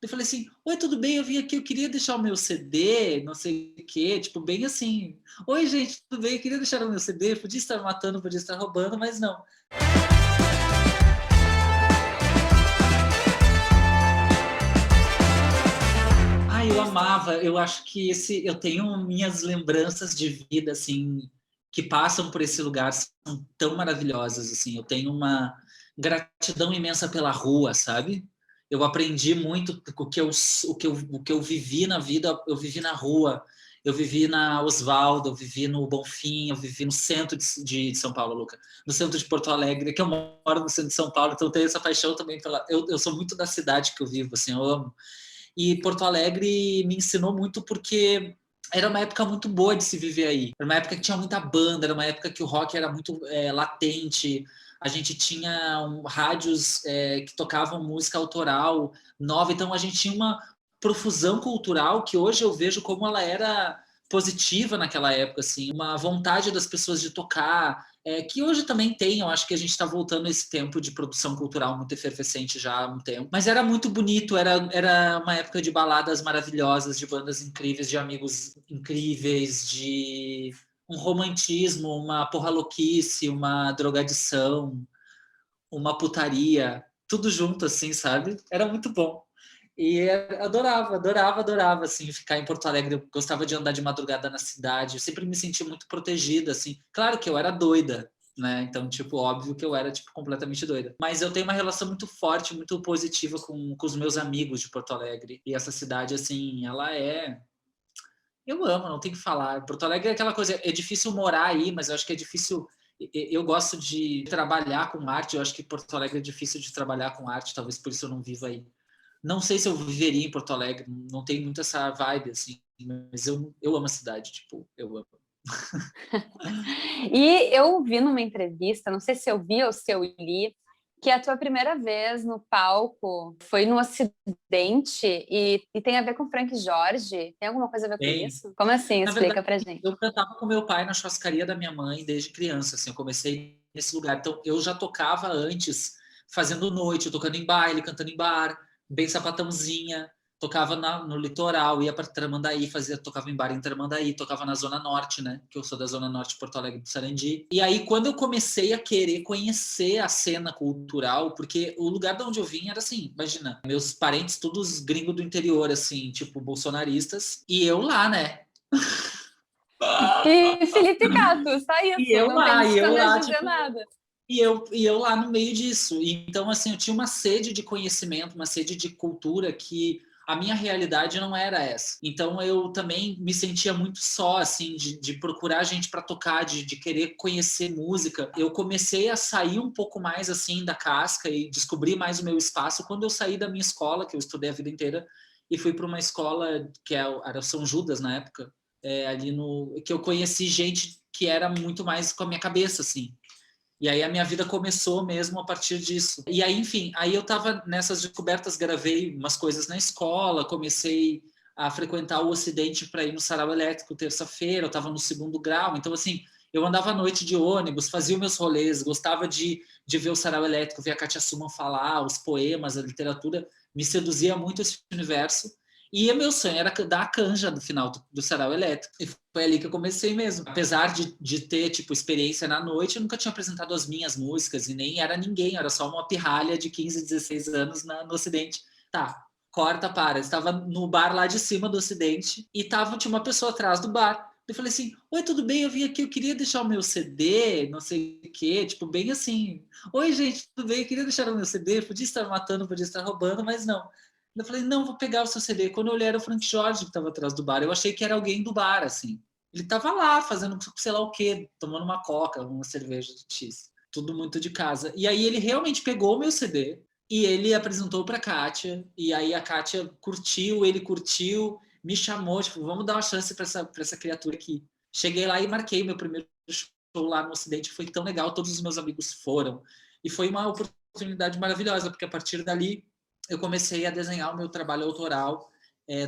Eu falei assim, oi, tudo bem? Eu vim aqui, eu queria deixar o meu CD, não sei o quê, tipo, bem assim. Oi, gente, tudo bem? Eu queria deixar o meu CD, podia estar matando, podia estar roubando, mas não. Ah, eu amava. Eu acho que eu tenho minhas lembranças de vida assim que passam por esse lugar são tão maravilhosas assim. Eu tenho uma gratidão imensa pela rua, sabe? Eu aprendi muito o que eu vivi na vida, eu vivi na rua. Eu vivi na Osvaldo, eu vivi no Bonfim, eu vivi no centro de São Paulo, Luca, no centro de Porto Alegre, que eu moro no centro de São Paulo, então eu tenho essa paixão também pela. Eu sou muito da cidade que eu vivo, assim, eu amo. E Porto Alegre me ensinou muito porque era uma época muito boa de se viver aí. Era uma época que tinha muita banda, era uma época que o rock era muito latente. A gente tinha rádios que tocavam música autoral nova, então a gente tinha uma profusão cultural que hoje eu vejo como ela era positiva naquela época, assim, uma vontade das pessoas de tocar, que hoje também tem, eu acho que a gente está voltando a esse tempo de produção cultural muito efervescente já há um tempo. Mas era muito bonito, era uma época de baladas maravilhosas, de bandas incríveis, de amigos incríveis, de um romantismo, uma porra louquice, uma drogadição, uma putaria, tudo junto, assim, sabe? Era muito bom. E adorava, adorava, adorava, assim, ficar em Porto Alegre. Eu gostava de andar de madrugada na cidade. Eu sempre me senti muito protegida, assim. Claro que eu era doida, né? Então, tipo, óbvio que eu era, tipo, completamente doida. Mas eu tenho uma relação muito forte, muito positiva com os meus amigos de Porto Alegre. E essa cidade, assim, ela é... Eu amo, não tem que falar. Porto Alegre é aquela coisa, é difícil morar aí, mas eu acho que é difícil. Eu gosto de trabalhar com arte, eu acho que Porto Alegre é difícil de trabalhar com arte, talvez por isso eu não vivo aí. Não sei se eu viveria em Porto Alegre, não tem muito essa vibe, assim, mas eu amo a cidade, tipo, eu amo. E eu vi numa entrevista, não sei se eu vi ou se eu li, que a tua primeira vez no palco foi no Ocidente e tem a ver com Frank Jorge. Tem alguma coisa a ver com Bem, isso? Como assim? na verdade, Explica pra gente. eu cantava com meu pai na churrascaria da minha mãe desde criança, assim, eu comecei nesse lugar. Então, eu já tocava antes, fazendo noite, tocando em baile, cantando em bar, bem sapatãozinha, tocava no litoral, ia para Tramandaí, tocava em bar em Tramandaí, tocava na Zona Norte, né? Que eu sou da Zona Norte de Porto Alegre do Sarandi. E aí, quando eu comecei a querer conhecer a cena cultural, porque o lugar de onde eu vim era assim, imagina, meus parentes todos gringos do interior, assim, tipo, bolsonaristas, e eu lá, né? E Felipe Cato, só E isso, eu não lá, tem e eu mais lá, dizer tipo, nada. e eu lá no meio disso. E, então, assim, eu tinha uma sede de conhecimento, uma sede de cultura que a minha realidade não era essa. Então, eu também me sentia muito só, assim, de procurar gente para tocar, de querer conhecer música. Eu comecei a sair um pouco mais, assim, da casca e descobrir mais o meu espaço quando eu saí da minha escola, que eu estudei a vida inteira, e fui para uma escola que era São Judas na época, ali no que eu conheci gente que era muito mais com a minha cabeça, assim. E aí a minha vida começou mesmo a partir disso. E aí, enfim, aí eu tava nessas descobertas, gravei umas coisas na escola, comecei a frequentar o Ocidente para ir no sarau elétrico terça-feira, eu tava no segundo grau, então assim, eu andava à noite de ônibus, fazia meus rolês, gostava de ver o sarau elétrico, ver a Katia Suman falar, os poemas, a literatura, me seduzia muito esse universo. E meu sonho era dar a canja do final do sarau elétrico. E foi ali que eu comecei mesmo. Apesar de ter, tipo, experiência na noite, eu nunca tinha apresentado as minhas músicas e nem era ninguém, era só uma pirralha de 15, 16 anos no Ocidente. Tá, corta, para. Eu estava no bar lá de cima do Ocidente e tinha uma pessoa atrás do bar. Eu falei assim, oi, tudo bem? Eu vim aqui, eu queria deixar o meu CD, não sei o quê, tipo, bem assim. Oi, gente, tudo bem? Eu queria deixar o meu CD, podia estar matando, podia estar roubando, mas não. Eu falei, não, vou pegar o seu CD. Quando eu olhei, era o Frank Jorge que estava atrás do bar. Eu achei que era alguém do bar, assim. Ele estava lá, fazendo sei lá o quê, tomando uma coca, uma cerveja de X. Tudo muito de casa. E aí ele realmente pegou o meu CD e ele apresentou para a Kátia. E aí a Kátia curtiu, ele curtiu, me chamou, tipo, vamos dar uma chance para essa criatura aqui. Cheguei lá e marquei meu primeiro show lá no Ocidente. Foi tão legal, todos os meus amigos foram. E foi uma oportunidade maravilhosa, porque a partir dali eu comecei a desenhar o meu trabalho autoral,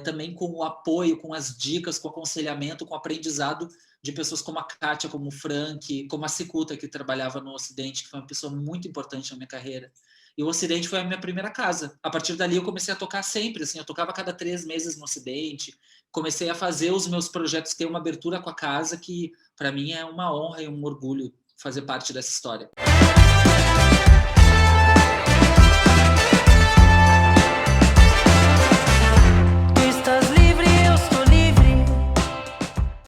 também com o apoio, com as dicas, com o aconselhamento, com o aprendizado de pessoas como a Kátia, como o Frank, como a Cicuta, que trabalhava no Ocidente, que foi uma pessoa muito importante na minha carreira. E o Ocidente foi a minha primeira casa. A partir dali eu comecei a tocar sempre, assim, eu tocava a cada 3 meses no Ocidente. Comecei a fazer os meus projetos, ter uma abertura com a casa que, para mim, é uma honra e um orgulho fazer parte dessa história.